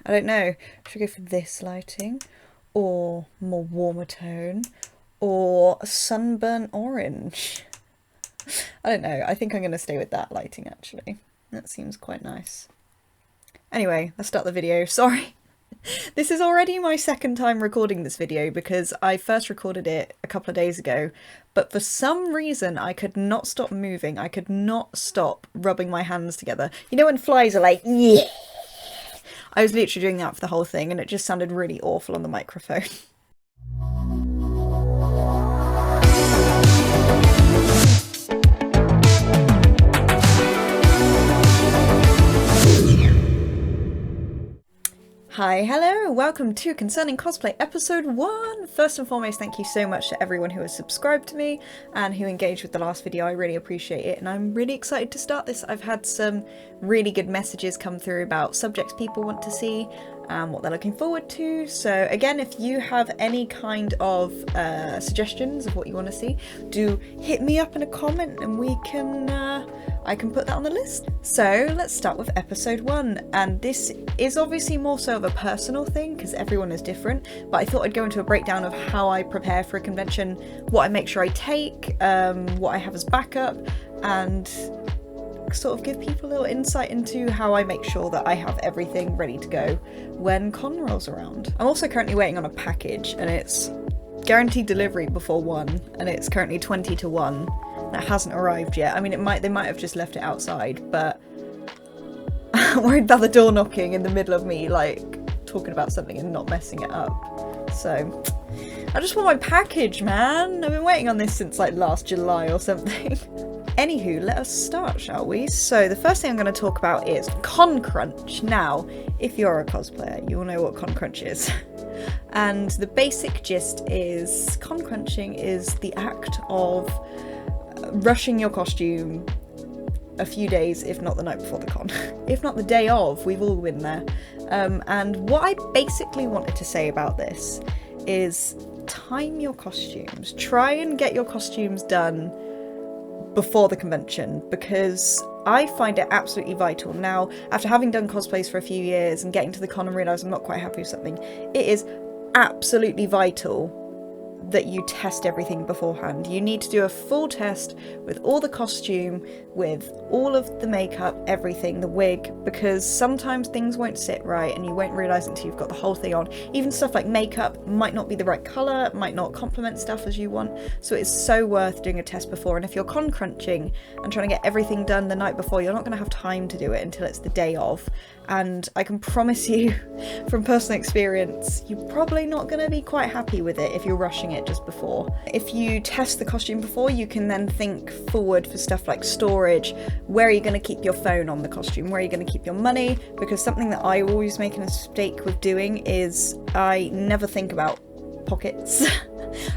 I don't know. Should we go for this lighting? Or more warmer tone? Or sunburnt orange? I don't know. I think I'm going to stay with that lighting, actually. That seems quite nice. Anyway, let's start the video. Sorry. This is already my second time recording this video because I first recorded it a couple of days ago, but for some reason I could not stop moving. I could not stop rubbing my hands together. You know when flies are like, yeah! I was literally doing that for the whole thing and it just sounded really awful on the microphone. Hi, hello, welcome to Concerning Cosplay episode 1! First and foremost, thank you so much to everyone who has subscribed to me and who engaged with the last video. I really appreciate it and I'm really excited to start this. I've had some really good messages come through about subjects people want to see and what they're looking forward to. So again, if you have any kind of suggestions of what you want to see, do hit me up in a comment and we can I can put that on the list. So let's start with episode 1, and this is obviously more so of a personal thing because everyone is different, but I thought I'd go into a breakdown of how I prepare for a convention, what I make sure I take, what I have as backup, and sort of give people a little insight into how I make sure that I have everything ready to go when con rolls around. I'm also currently waiting on a package and it's guaranteed delivery before 1 and it's currently 20 to 1. That hasn't arrived yet. I mean, they might have just left it outside, but I'm worried about the door knocking in the middle of me, like, talking about something and not messing it up. So, I just want my package, man! I've been waiting on this since, like, last July or something. Anywho, let us start, shall we? So, the first thing I'm going to talk about is con crunch. Now, if you're a cosplayer, you will know what con crunch is. And the basic gist is, con crunching is the act of rushing your costume a few days, if not the night before the con. If not the day of, we've all been there. And what I basically wanted to say about this is time your costumes. Try and get your costumes done before the convention, because I find it absolutely vital. Now, after having done cosplays for a few years and getting to the con and realise I'm not quite happy with something, it is absolutely vital that you test everything beforehand. You need to do a full test with all the costume, with all of the makeup, everything, the wig, because sometimes things won't sit right and you won't realise until you've got the whole thing on. Even stuff like makeup might not be the right colour, might not complement stuff as you want, so it's so worth doing a test before. And if you're con crunching and trying to get everything done the night before, you're not going to have time to do it until it's the day of. And I can promise you from personal experience, you're probably not going to be quite happy with it if you're rushing it just before. If you test the costume before, you can then think forward for stuff like storage. Where are you going to keep your phone on the costume? Where are you going to keep your money? Because something that I always make a mistake with doing is I never think about pockets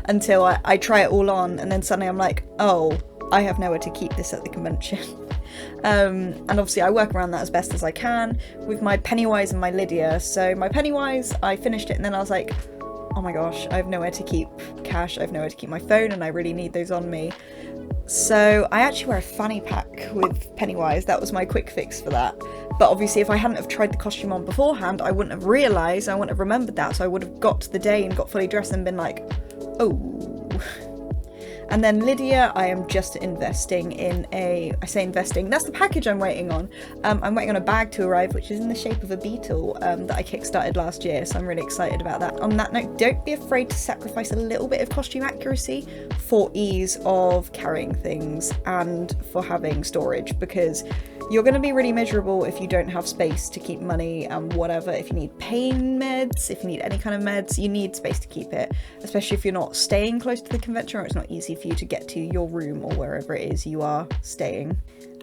until I try it all on, and then suddenly I'm like, oh, I have nowhere to keep this at the convention. And obviously I work around that as best as I can with my Pennywise and my Lydia. So my Pennywise, I finished it and then I was like, oh my gosh, I have nowhere to keep cash, I have nowhere to keep my phone, and I really need those on me. So I actually wear a fanny pack with Pennywise. That was my quick fix for that. But obviously if I hadn't have tried the costume on beforehand, I wouldn't have realised, I wouldn't have remembered that, so I would have got to the day and got fully dressed and been like, oh. And then Lydia, I am just investing in I say investing, that's the package I'm waiting on. I'm waiting on a bag to arrive, which is in the shape of a beetle that I kickstarted last year, so I'm really excited about that. On that note, don't be afraid to sacrifice a little bit of costume accuracy for ease of carrying things and for having storage, because you're going to be really miserable if you don't have space to keep money and whatever. If you need pain meds, if you need any kind of meds, you need space to keep it, especially if you're not staying close to the convention or it's not easy for you to get to your room or wherever it is you are staying.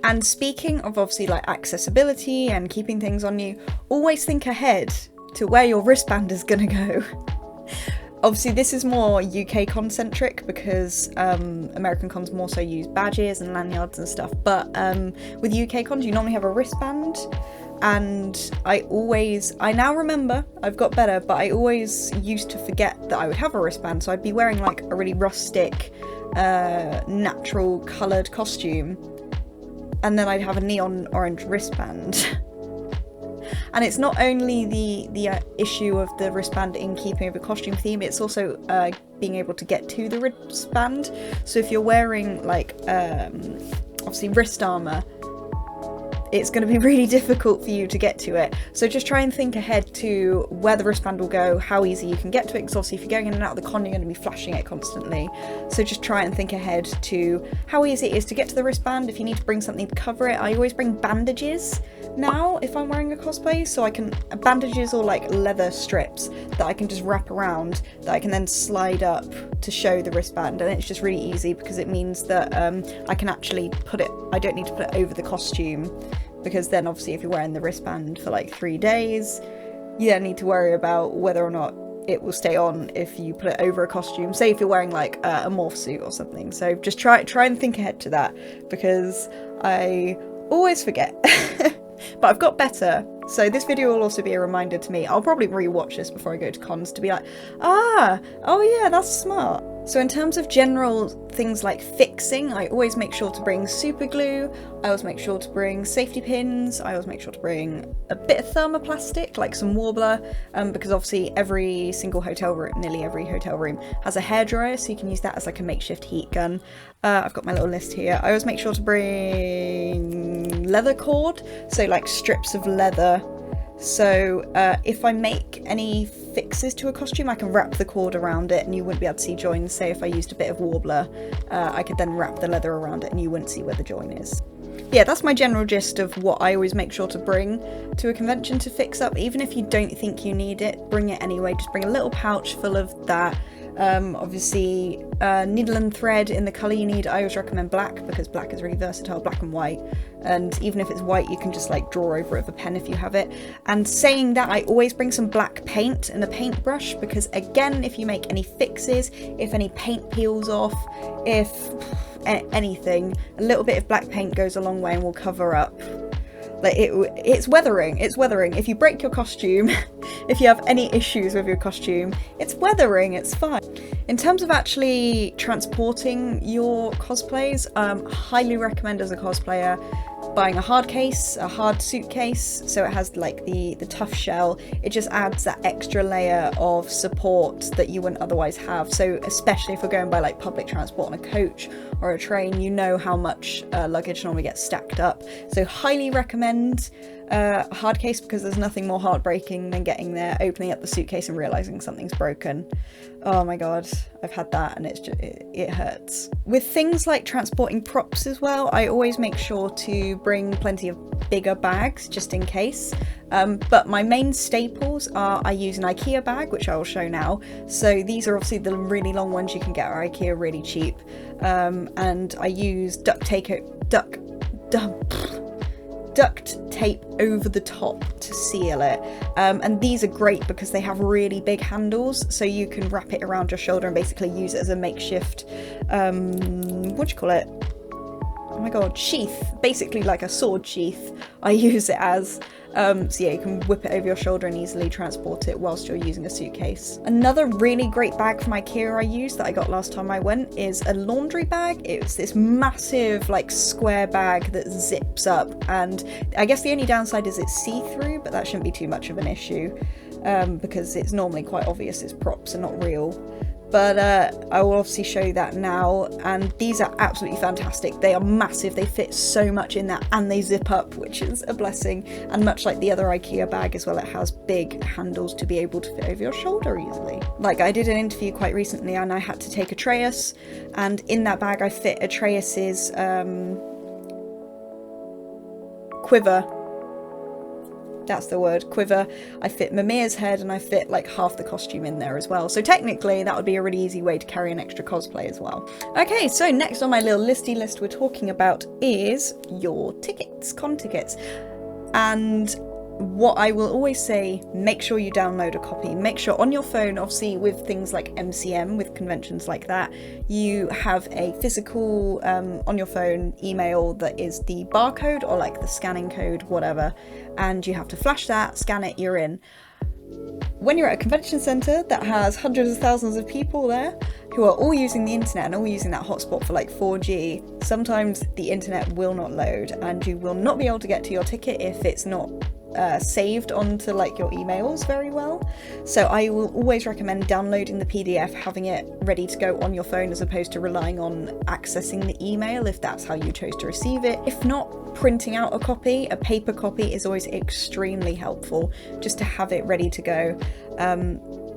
And speaking of obviously like accessibility and keeping things on you, always think ahead to where your wristband is going to go. Obviously this is more UK concentric because American cons more so use badges and lanyards and stuff, but with UK cons you normally have a wristband, and I now remember, I've got better, but I always used to forget that I would have a wristband, so I'd be wearing like a really rustic natural coloured costume and then I'd have a neon orange wristband. And it's not only the issue of the wristband in keeping with the costume theme, it's also being able to get to the wristband. So if you're wearing like obviously wrist armor, it's going to be really difficult for you to get to it. So just try and think ahead to where the wristband will go, how easy you can get to it, because obviously if you're going in and out of the con, you're going to be flashing it constantly. So just try and think ahead to how easy it is to get to the wristband. If you need to bring something to cover it, I always bring bandages now if I'm wearing a cosplay, so I can bandages or like leather strips that I can just wrap around, that I can then slide up to show the wristband, and it's just really easy because it means that I can actually put it, I don't need to put it over the costume, because then obviously if you're wearing the wristband for like 3 days, you then need to worry about whether or not it will stay on if you put it over a costume, say if you're wearing like a morph suit or something. So just try and think ahead to that, because I always forget. But I've got better, so this video will also be a reminder to me. I'll probably rewatch this before I go to cons to be like, oh yeah, that's smart. So in terms of general things like fixing, I always make sure to bring super glue, I always make sure to bring safety pins, I always make sure to bring a bit of thermoplastic, like some Warbler, because obviously every single hotel room, nearly every hotel room, has a hairdryer, so you can use that as like a makeshift heat gun. I've got my little list here. I always make sure to bring leather cord, so like strips of leather. So if I make any fixes to a costume, I can wrap the cord around it and you wouldn't be able to see joins. Say if I used a bit of Warbler, I could then wrap the leather around it and you wouldn't see where the join is. Yeah, that's my general gist of what I always make sure to bring to a convention to fix up. Even if you don't think you need it, bring it anyway. Just bring a little pouch full of that. Obviously needle and thread in the colour you need. I always recommend black because black is really versatile, black and white, and even if it's white you can just like draw over it with a pen if you have it. And saying that, I always bring some black paint and a paintbrush, because again, if you make any fixes, if any paint peels off, if anything, a little bit of black paint goes a long way and will cover up. Like it's weathering. If you break your costume, if you have any issues with your costume, it's weathering, it's fine. In terms of actually transporting your cosplays, highly recommend as a cosplayer buying a hard case, a hard suitcase, so it has like the tough shell. It just adds that extra layer of support that you wouldn't otherwise have. So especially if you're going by like public transport on a coach or a train, you know how much luggage normally gets stacked up. So highly recommend a hard case, because there's nothing more heartbreaking than getting there, opening up the suitcase and realizing something's broken. Oh my god, I've had that and it hurts. With things like transporting props as well, I always make sure to bring plenty of bigger bags just in case. But my main staples are, I use an IKEA bag, which I will show now. So these are obviously the really long ones you can get at IKEA really cheap. And I use duct tape over the top to seal it, and these are great because they have really big handles, so you can wrap it around your shoulder and basically use it as a makeshift what do you call it, oh my god, sheath, basically like a sword sheath. I use it as so yeah, you can whip it over your shoulder and easily transport it whilst you're using a suitcase. Another really great bag from IKEA I used that I got last time I went is a laundry bag. It's this massive like square bag that zips up, and I guess the only downside is it's see-through, but that shouldn't be too much of an issue because it's normally quite obvious it's props and not real. But I will obviously show you that now, and these are absolutely fantastic. They are massive, they fit so much in that, and they zip up, which is a blessing. And much like the other IKEA bag as well, it has big handles to be able to fit over your shoulder easily. Like, I did an interview quite recently and I had to take Atreus, and in that bag I fit Atreus's quiver. That's the word, quiver. I fit Mimir's head, and I fit like half the costume in there as well. So technically that would be a really easy way to carry an extra cosplay as well. Okay, so next on my little listy list we're talking about is your tickets, con tickets. And what I will always say, make sure you download a copy. Make sure on your phone, obviously with things like MCM, with conventions like that, you have a physical, on your phone, email that is the barcode or like the scanning code, whatever, and you have to flash that, scan it, you're in. When you're at a convention centre that has hundreds of thousands of people there who are all using the internet and all using that hotspot for like 4G, sometimes the internet will not load and you will not be able to get to your ticket if it's not saved onto like your emails very well. So I will always recommend downloading the PDF, having it ready to go on your phone as opposed to relying on accessing the email if that's how you chose to receive it. If not, printing out a copy, a paper copy is always extremely helpful just to have it ready to go.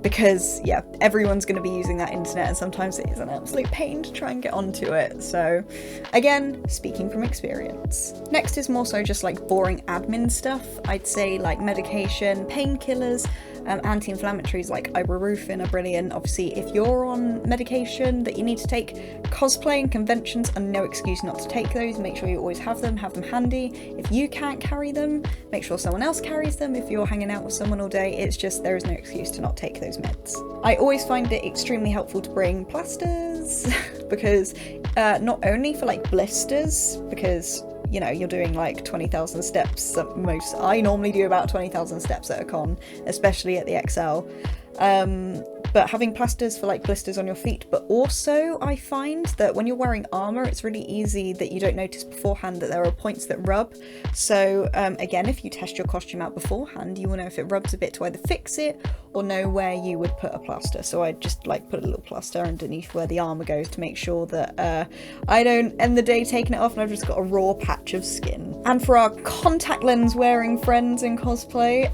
Because yeah, everyone's going to be using that internet and sometimes it is an absolute pain to try and get onto it. So again, speaking from experience. Next is more so just like boring admin stuff. I'd say like medication, painkillers, anti-inflammatories like ibuprofen are brilliant. Obviously, if you're on medication that you need to take, cosplay and conventions are no excuse not to take those. Make sure you always have them handy. If you can't carry them, make sure someone else carries them. If you're hanging out with someone all day, it's just there is no excuse to not take those meds. I always find it extremely helpful to bring plasters because not only for like blisters, because you know, you're doing like 20,000 steps at most. I normally do about 20,000 steps at a con, especially at the XL. But having plasters for like blisters on your feet, but also I find that when you're wearing armour, it's really easy that you don't notice beforehand that there are points that rub. So again, if you test your costume out beforehand, you will know if it rubs a bit to either fix it or know where you would put a plaster. So I just like put a little plaster underneath where the armour goes to make sure that I don't end the day taking it off and I've just got a raw patch of skin. And for our contact lens wearing friends in cosplay,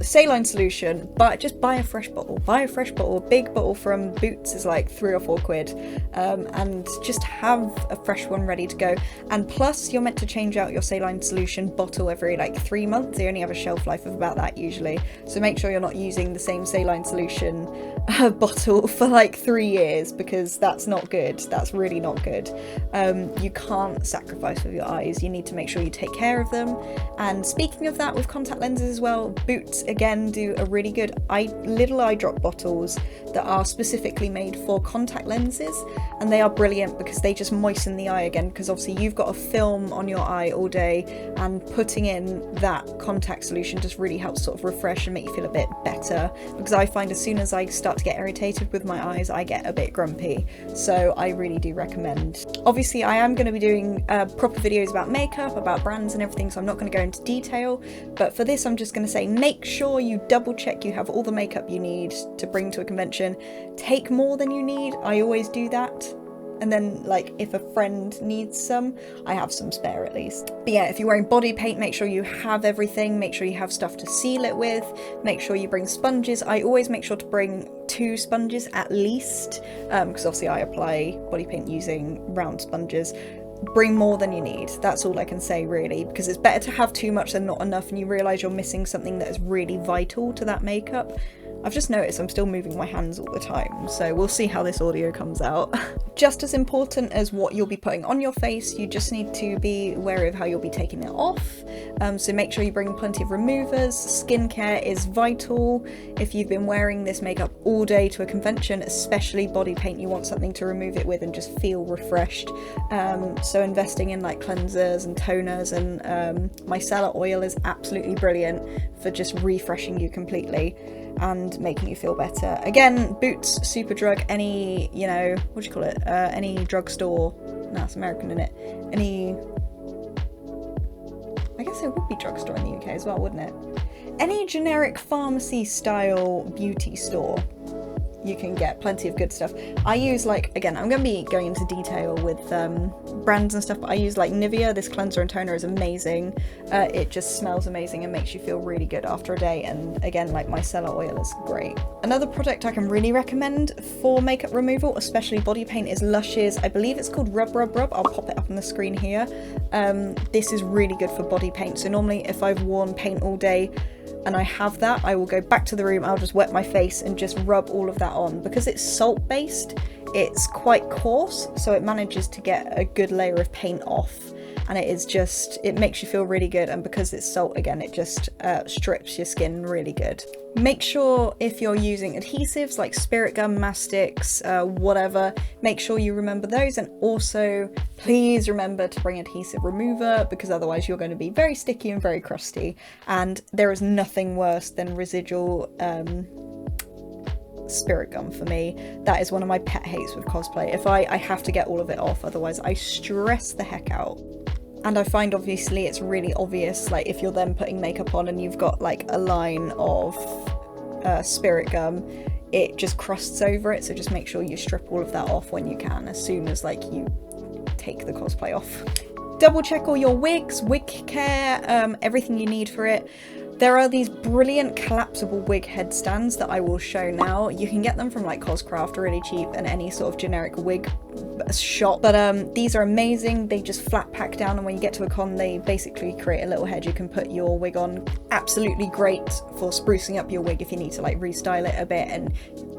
saline solution, but just buy a fresh bottle. Buy a fresh bottle. A big bottle from Boots is like £3 or £4, and just have a fresh one ready to go. And plus, you're meant to change out your saline solution bottle every like 3 months. They only have a shelf life of about that usually, so make sure you're not using the same saline solution bottle for like 3 years, because that's not good. That's really not good. You can't sacrifice with your eyes. You need to make sure you take care of them. And speaking of that, with contact lenses as well, Boots again do a really good little eye drop bottles that are specifically made for contact lenses, and they are brilliant because they just moisten the eye again, because obviously you've got a film on your eye all day, and putting in that contact solution just really helps sort of refresh and make you feel a bit better, because I find as soon as I start to get irritated with my eyes, I get a bit grumpy. So I really do recommend. Obviously I am going to be doing proper videos about makeup, about brands and everything, so I'm not going to go into detail, but for this I'm just going to say make sure you double check you have all the makeup you need to bring to a convention. Take more than you need. I always do that. And then like if a friend needs some, I have some spare at least. But yeah, if you're wearing body paint, make sure you have everything. Make sure you have stuff to seal it with. Make sure you bring sponges. I always make sure to bring 2 sponges at least, because obviously I apply body paint using round sponges. Bring more than you need. That's all I can say really, because it's better to have too much than not enough and you realise you're missing something that is really vital to that makeup. I've just noticed I'm still moving my hands all the time, so we'll see how this audio comes out. Just as important as what you'll be putting on your face, you just need to be wary of how you'll be taking it off. So make sure you bring plenty of removers. Skincare is vital. If you've been wearing this makeup all day to a convention, especially body paint, you want something to remove it with and just feel refreshed. So investing in like cleansers and toners, and micellar oil is absolutely brilliant for just refreshing you completely and making you feel better. Again, Boots, Superdrug, any, you know, what do you call it? Any drugstore. No, it's American, isn't it? Any, I guess it would be drugstore in the UK as well, wouldn't it? Any generic pharmacy style beauty store, you can get plenty of good stuff. I use like, again, I'm going to be going into detail with brands and stuff, but I use like Nivea. This cleanser and toner is amazing. It just smells amazing and makes you feel really good after a day. And again, like micellar oil is great. Another product I can really recommend for makeup removal, especially body paint, is Lush's, I believe it's called Rub Rub Rub. I'll pop it up on the screen here. This is really good for body paint. So normally if I've worn paint all day and I have that, I will go back to the room, I'll just wet my face and just rub all of that on. Because it's salt based, it's quite coarse, so it manages to get a good layer of paint off, and it is just, it makes you feel really good. And because it's salt, again, it just strips your skin really good. Make sure if you're using adhesives like spirit gum, mastics, whatever, make sure you remember those. And also please remember to bring adhesive remover, because otherwise you're going to be very sticky and very crusty, and there is nothing worse than residual spirit gum for me. That is one of my pet hates with cosplay. If I have to get all of it off, otherwise I stress the heck out. And I find obviously it's really obvious, like if you're then putting makeup on and you've got like a line of spirit gum, it just crusts over it, so just make sure you strip all of that off when you can, as soon as like you take the cosplay off. Double check all your wigs, wig care, everything you need for it. There are these brilliant collapsible wig headstands that I will show now. You can get them from like Coscraft really cheap and any sort of generic wig shop, but these are amazing. They just flat pack down, and when you get to a con they basically create a little head you can put your wig on. Absolutely great for sprucing up your wig if you need to like restyle it a bit, and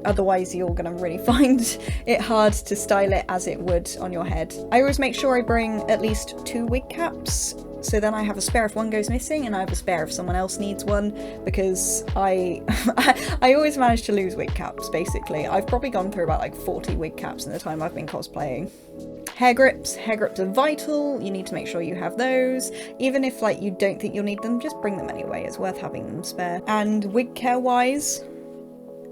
otherwise you're gonna really find it hard to style it as it would on your head. I always make sure I bring at least 2 wig caps, so then I have a spare if one goes missing, and I have a spare if someone else needs one, because I always manage to lose wig caps basically. I've probably gone through about like 40 wig caps in the time I've been cosplaying. Hair grips are vital, you need to make sure you have those. Even if like you don't think you'll need them, just bring them anyway, it's worth having them spare. And wig care wise,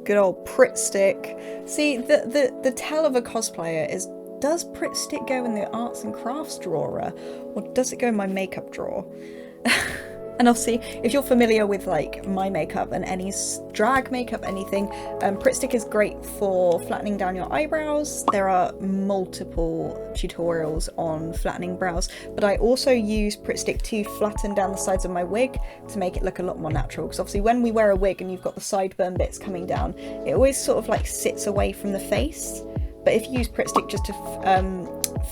good old Pritt stick. See, the tell of a cosplayer is, does Pritt stick go in the arts and crafts drawer, or does it go in my makeup drawer? And obviously, if you're familiar with like my makeup and any drag makeup, anything, Pritt stick is great for flattening down your eyebrows. There are multiple tutorials on flattening brows, but I also use Pritt stick to flatten down the sides of my wig to make it look a lot more natural, because obviously when we wear a wig and you've got the sideburn bits coming down, it always sort of like sits away from the face. But if you use Pritt stick just to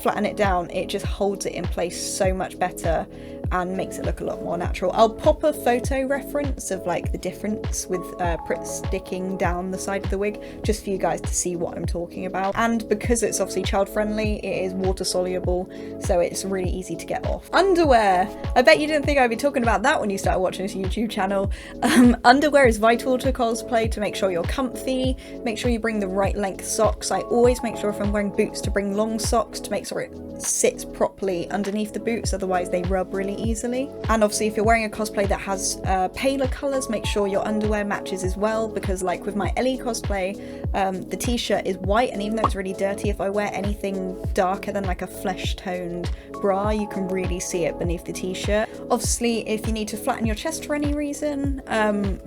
flatten it down, it just holds it in place so much better and makes it look a lot more natural. I'll pop a photo reference of like the difference with Pritt sticking down the side of the wig, just for you guys to see what I'm talking about. And because it's obviously child friendly, it is water soluble, so it's really easy to get off. Underwear! I bet you didn't think I'd be talking about that when you started watching this YouTube channel. Underwear is vital to cosplay, to make sure you're comfy, make sure you bring the right length socks. I always make sure if I'm wearing boots to bring long socks to make sure it sits properly underneath the boots, otherwise they rub really easily. And obviously if you're wearing a cosplay that has paler colours, make sure your underwear matches as well, because like with my Ellie cosplay, the t-shirt is white, and even though it's really dirty, if I wear anything darker than like a flesh toned bra, you can really see it beneath the t-shirt. Obviously if you need to flatten your chest for any reason,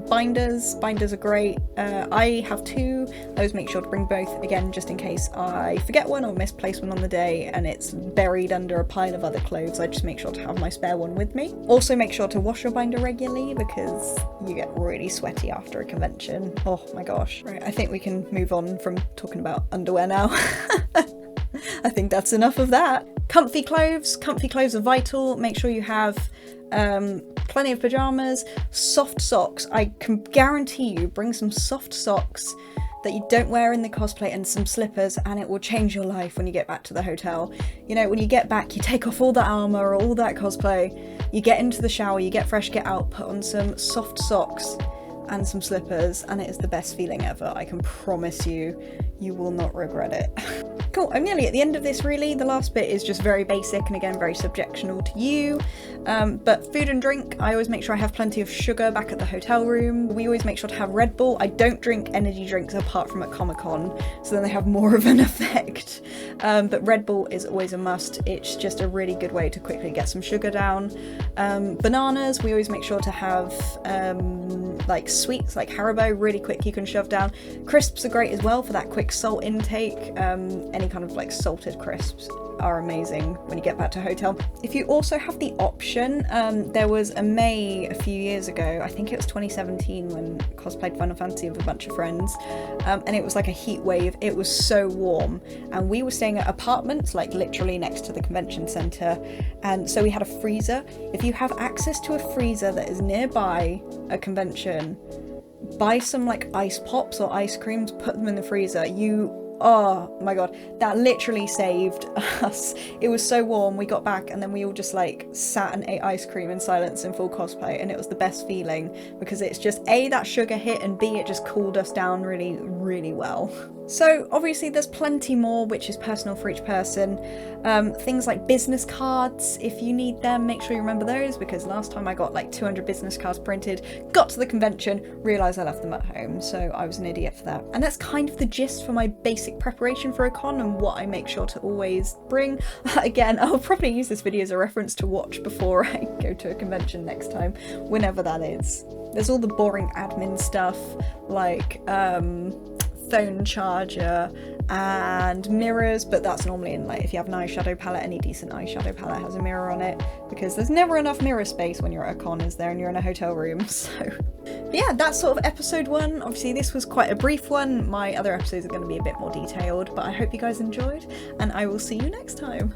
binders are great. I have 2. I always make sure to bring both, again just in case I forget one or misplace one on the day and it's buried under a pile of other clothes. I just make sure to have my spare one with me. Also make sure to wash your binder regularly, because you get really sweaty after a convention. Oh my gosh. Right, I think we can move on from talking about underwear now. I think that's enough of that. Comfy clothes are vital. Make sure you have plenty of pajamas, soft socks. I can guarantee you, bring some soft socks that you don't wear in the cosplay and some slippers, and it will change your life when you get back to the hotel. You know, when you get back, you take off all that armour or all that cosplay, you get into the shower, you get fresh, get out, put on some soft socks and some slippers, and it is the best feeling ever. I can promise you, you will not regret it. Cool, I'm nearly at the end of this really. The last bit is just very basic and again very subjectional to you. But food and drink, I always make sure I have plenty of sugar back at the hotel room. We always make sure to have Red Bull. I don't drink energy drinks apart from at Comic-Con, so then they have more of an effect. But Red Bull is always a must. It's just a really good way to quickly get some sugar down. Bananas, we always make sure to have like sweets like Haribo, really quick you can shove down. Crisps are great as well for that quick salt intake. Any kind of like salted crisps are amazing when you get back to hotel. If you also have the option, there was a May a few years ago, I think it was 2017, when I cosplayed Final Fantasy with a bunch of friends, and it was like a heat wave. It was so warm, and we were staying at apartments like literally next to the convention centre, and so we had a freezer. If you have access to a freezer that is nearby a convention, buy some like ice pops or ice creams, put them in the freezer. Oh my god, that literally saved us. It was so warm, we got back and then we all just like sat and ate ice cream in silence in full cosplay, and it was the best feeling because it's just A, that sugar hit, and B, it just cooled us down really, really well. So obviously there's plenty more, which is personal for each person. Things like business cards, if you need them, make sure you remember those, because last time I got like 200 business cards printed, got to the convention, realised I left them at home, so I was an idiot for that. And that's kind of the gist for my basic preparation for a con and what I make sure to always bring. Again, I'll probably use this video as a reference to watch before I go to a convention next time, whenever that is. There's all the boring admin stuff, like phone charger and mirrors, but that's normally in, like, if you have an eyeshadow palette, any decent eyeshadow palette has a mirror on it, because there's never enough mirror space when you're at a con, is there, and you're in a hotel room. So yeah, that's sort of episode 1. Obviously this was quite a brief one. My other episodes are going to be a bit more detailed, but I hope you guys enjoyed, and I will see you next time.